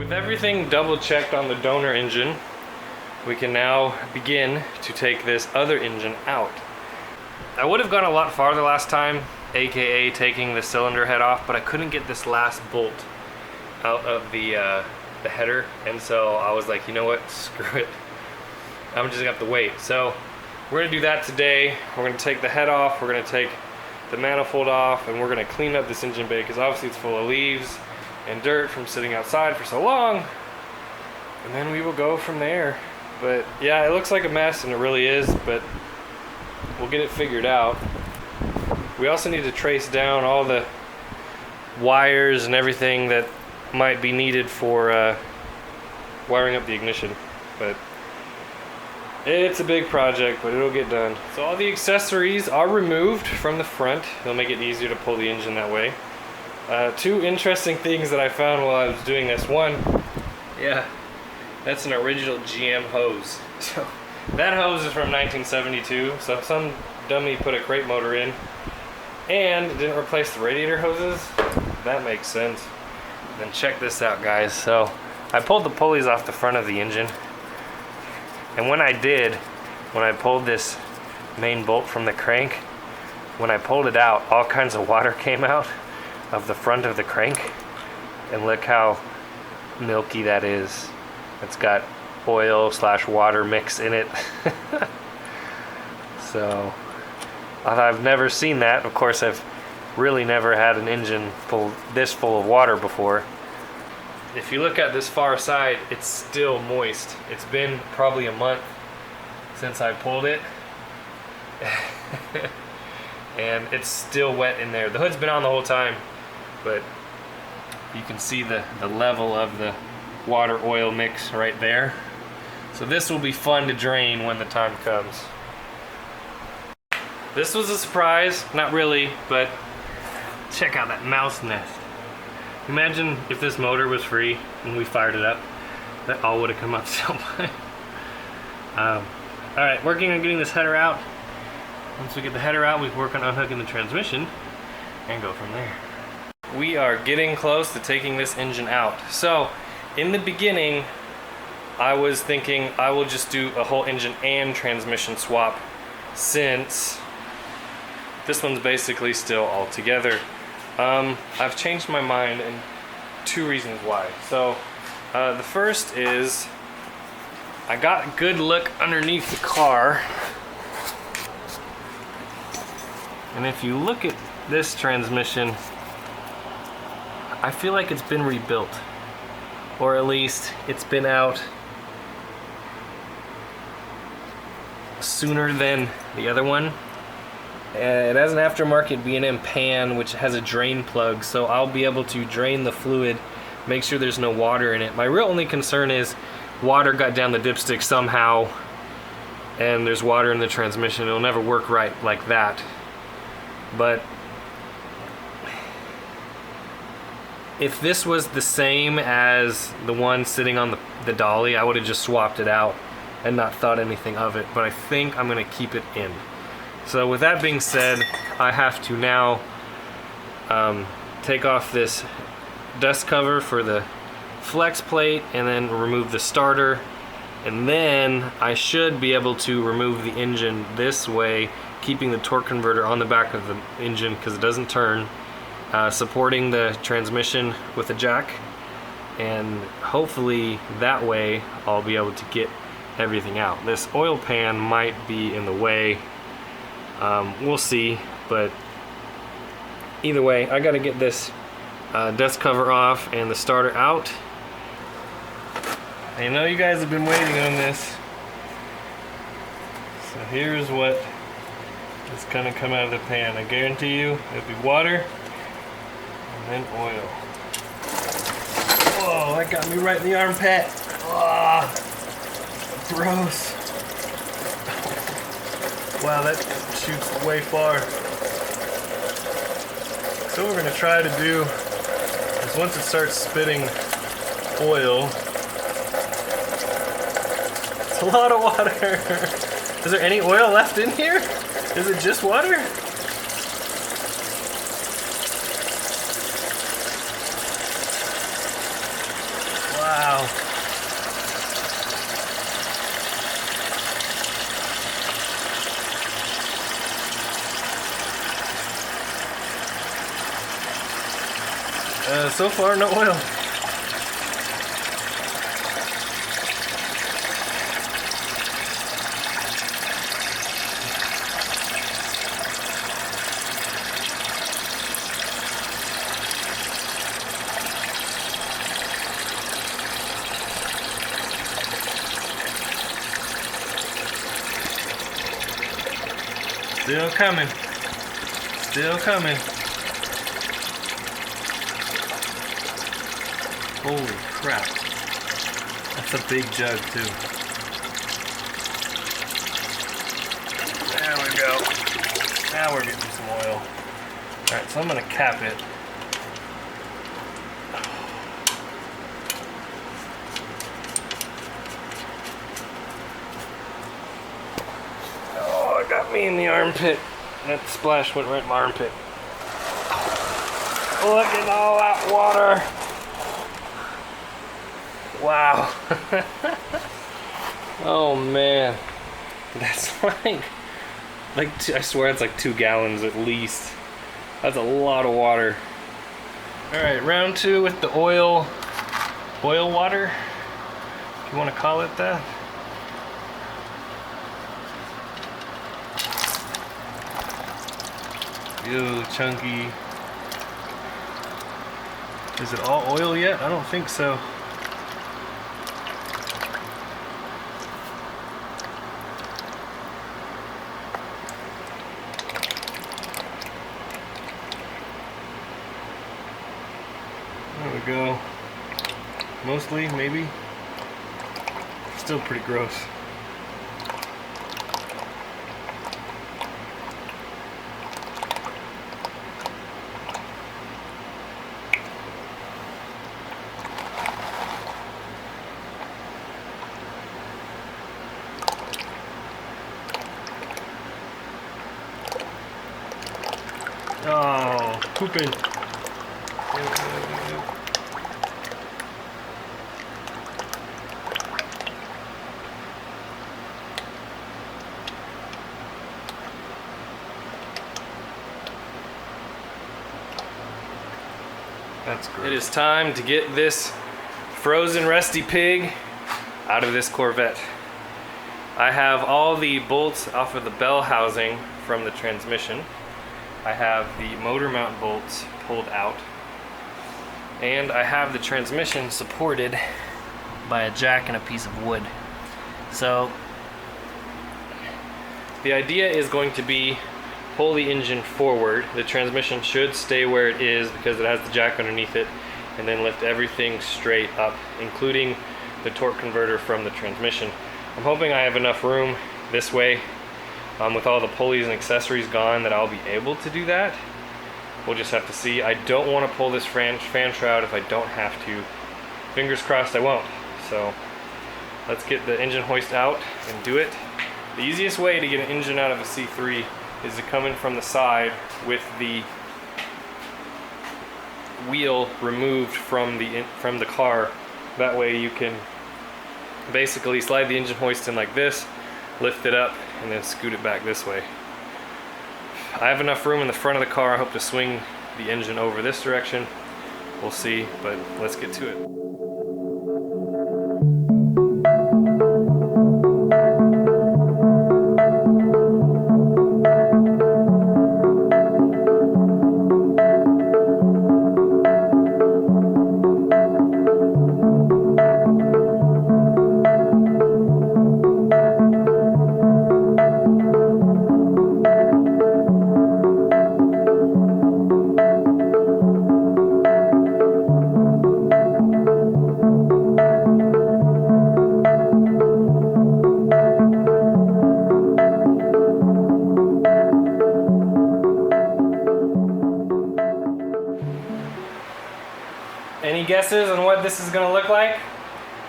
With everything double checked on the donor engine, we can now begin to take this other engine out. I would have gone a lot farther last time, aka taking the cylinder head off, but I couldn't get this last bolt out of the header, and so I was like, you know what, screw it. I'm just gonna have to wait. So we're gonna do that today. We're gonna take the head off, we're gonna take the manifold off, and we're gonna clean up this engine bay because obviously it's full of leaves and dirt from sitting outside for so long, and then we will go from there. But yeah, it looks like a mess, and it really is, but we'll get it figured out. We also need to trace down all the wires and everything that might be needed for wiring up the ignition, but it's a big project, but it'll get done. So all the accessories are removed from the front. It'll make it easier to pull the engine that way. Two interesting things that I found while I was doing this. One, yeah, that's an original GM hose. So that hose is from 1972, so some dummy put a crate motor in and didn't replace the radiator hoses. That makes sense. Then check this out, guys. So I pulled the pulleys off the front of the engine, and when I pulled this main bolt from the crank, when I pulled it out, all kinds of water came out of the front of the crank, and look how milky that is. It's got oil / water mix in it. So I've never seen that. Of course, I've really never had an engine this full of water before. If you look at this far side, it's still moist. It's been probably a month since I pulled it. And it's still wet in there. The hood's been on the whole time, but you can see the level of the water oil mix right there. So this will be fun to drain when the time comes. This was a surprise, not really, but check out that mouse nest. Imagine if this motor was free and we fired it up, that all would have come up so much. Alright, working on getting this header out. Once we get the header out, we can work on unhooking the transmission and go from there. We are getting close to taking this engine out. So, in the beginning, I was thinking I will just do a whole engine and transmission swap, since this one's basically still all together. I've changed my mind, and two reasons why. So, the first is I got a good look underneath the car, and if you look at this transmission, I feel like it's been rebuilt, or at least it's been out sooner than the other one. It has an aftermarket B&M pan which has a drain plug, so I'll be able to drain the fluid, make sure there's no water in it. My real only concern is water got down the dipstick somehow and there's water in the transmission. It'll never work right like that. But if this was the same as the one sitting on the dolly, I would have just swapped it out and not thought anything of it, but I think I'm gonna keep it in. So with that being said, I have to now take off this dust cover for the flex plate and then remove the starter, and then I should be able to remove the engine this way, keeping the torque converter on the back of the engine because it doesn't turn, supporting the transmission with a jack, and hopefully that way I'll be able to get everything out. This oil pan might be in the way. We'll see, but either way, I gotta get this dust cover off and the starter out. I know you guys have been waiting on this. So here's what is gonna come out of the pan. I guarantee you it'll be water and then oil. Whoa, that got me right in the armpit. Oh, gross. Wow, that shoots way far. So what we're gonna try to do is once it starts spitting oil, it's a lot of water. Is there any oil left in here? Is it just water? Wow. So far, no oil. Still coming. Still coming. Holy crap. That's a big jug too. There we go. Now we're getting some oil. Alright, so I'm gonna cap it. Oh, it got me in the armpit. That splash went right in my armpit. Look at all that water. Wow. Oh man. That's like I swear it's like 2 gallons at least. That's a lot of water. Alright, round 2 with the oil water, if you want to call it that. Ew, chunky. Is it all oil yet? I don't think so. There we go. Mostly, maybe. Still pretty gross. Oh, pooping. That's great. It is time to get this frozen rusty pig out of this Corvette. I have all the bolts off of the bell housing from the transmission. I have the motor mount bolts pulled out. And I have the transmission supported by a jack and a piece of wood. So the idea is going to be pull the engine forward. The transmission should stay where it is because it has the jack underneath it, and then lift everything straight up, including the torque converter from the transmission. I'm hoping I have enough room this way with all the pulleys and accessories gone that I'll be able to do that. We'll just have to see. I don't want to pull this fan shroud if I don't have to. Fingers crossed I won't. So let's get the engine hoist out and do it. The easiest way to get an engine out of a C3 is to come in from the side with the wheel removed from the car. That way you can basically slide the engine hoist in like this, lift it up, and then scoot it back this way. I have enough room in the front of the car. I hope to swing the engine over this direction. We'll see, but let's get to it. Any guesses on what this is going to look like?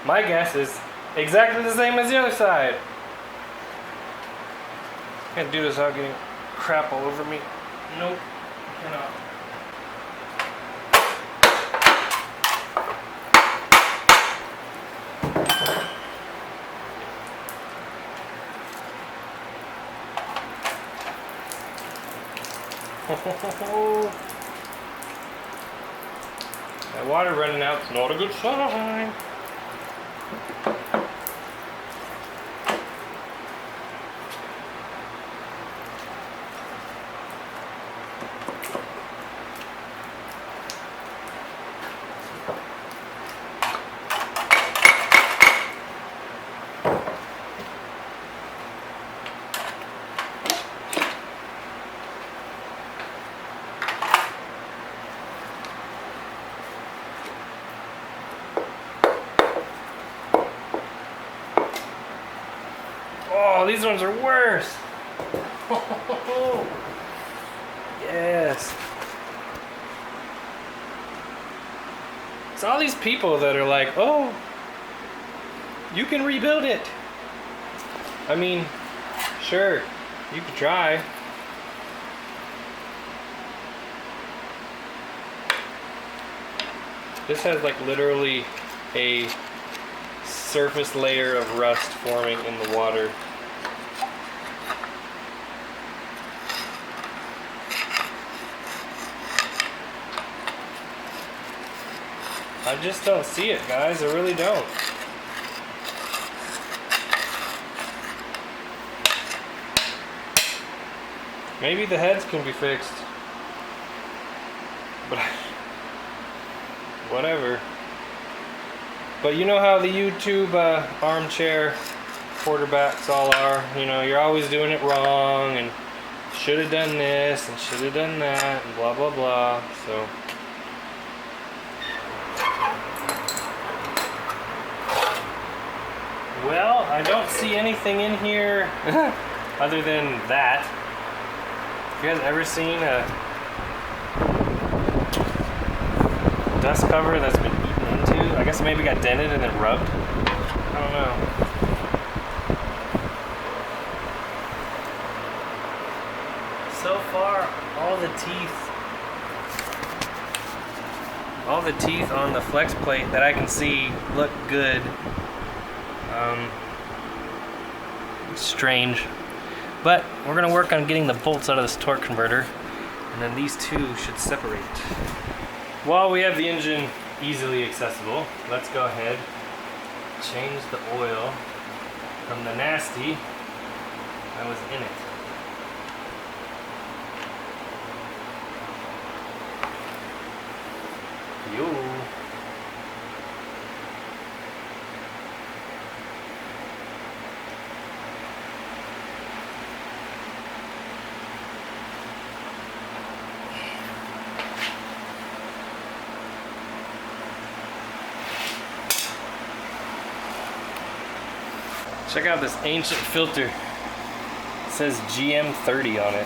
My guess is exactly the same as the other side. Can't do this without getting crap all over me. Nope, cannot. That water running out is not a good sign. Oh, these ones are worse. Yes. It's all these people that are like, oh, you can rebuild it. I mean, sure, you could try. This has like literally a surface layer of rust forming in the water. I just don't see it, guys. I really don't. Maybe the heads can be fixed. But whatever. But you know how the YouTube armchair quarterbacks all are. You know, you're always doing it wrong and should have done this and should have done that and blah blah blah. So well, I don't see anything in here other than that. Have you guys ever seen a dust cover that's been eaten into? I guess maybe got dented and then rubbed. I don't know. So far, all the teeth on the flex plate that I can see look good. It's strange. But we're gonna work on getting the bolts out of this torque converter, and then these two should separate. While we have the engine easily accessible, let's go ahead, change the oil from the nasty that was in it. Yo. Check out this ancient filter. It says GM30 on it.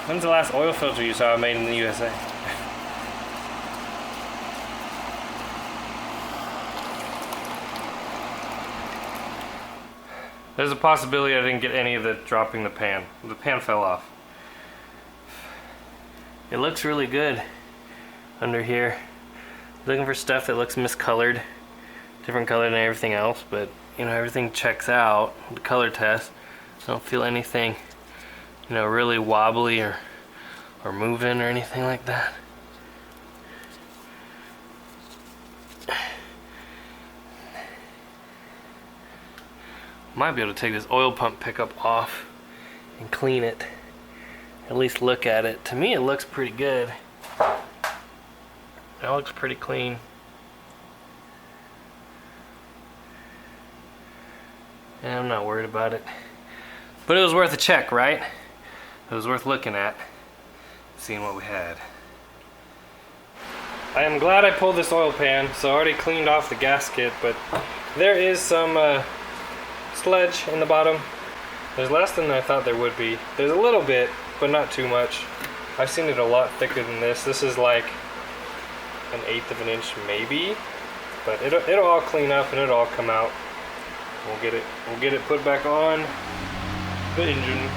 When's the last oil filter you saw made in the USA? There's a possibility I didn't get any of it dropping the pan. The pan fell off. It looks really good under here. Looking for stuff that looks miscolored, different color than everything else, but you know, everything checks out. The color test. I don't feel anything, you know, really wobbly or moving or anything like that. Might be able to take this oil pump pickup off and clean it. At least look at it. To me, it looks pretty good. That looks pretty clean. And I'm not worried about it. But it was worth a check, right? It was worth looking at, seeing what we had. I am glad I pulled this oil pan, so I already cleaned off the gasket, but there is some sludge in the bottom. There's less than I thought there would be. There's a little bit, but not too much. I've seen it a lot thicker than this. This is like 1/8 of an inch maybe, but it'll all clean up and it'll all come out. We'll get it put back on the engine.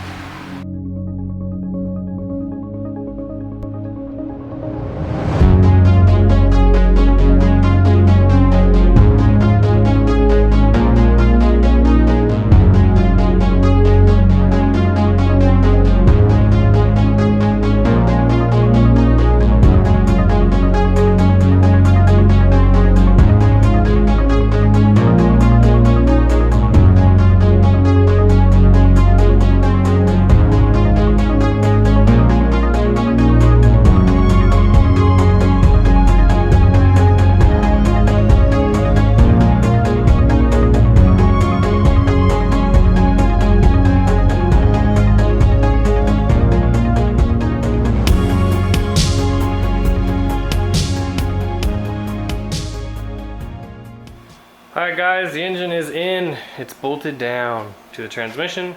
Alright guys, the engine is in. It's bolted down to the transmission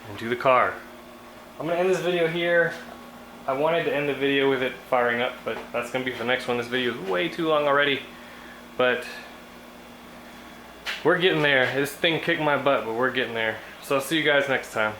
and to the car. I'm gonna end this video here. I wanted to end the video with it firing up, but that's gonna be for the next one. This video is way too long already, but we're getting there. This thing kicked my butt, but we're getting there. So I'll see you guys next time.